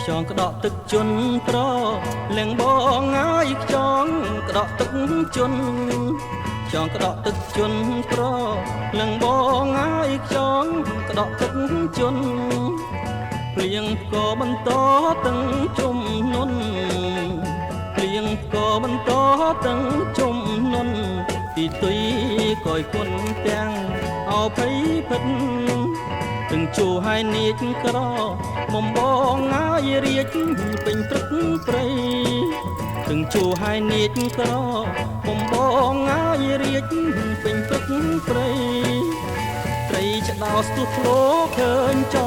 ខ្យងក្តក់ទឹកជន់ប្រលៀងបងហើយខ្យងក្តក់ទឹកជន់ខ្យងក្តក់ទឹកជន់ប្រលៀងបងហើយខ្យងក្តក់ទឹកជន់ភ្លៀងក៏បន្តទាំងជុំនុនភ្លៀងក៏បន្តទាំងជុំនុនទីទុយក៏យគុណទាំងអភ័យភិតទាំងជួហើយនាចក្រមុំបងហើយរាជពេញព្រឹកព្រៃទាំងជួហើយនាចក្រមុំបងហើយរាជពេញព្រឹកព្រៃត្រីឆ្ដោស្ទុះធ្លោឃើញច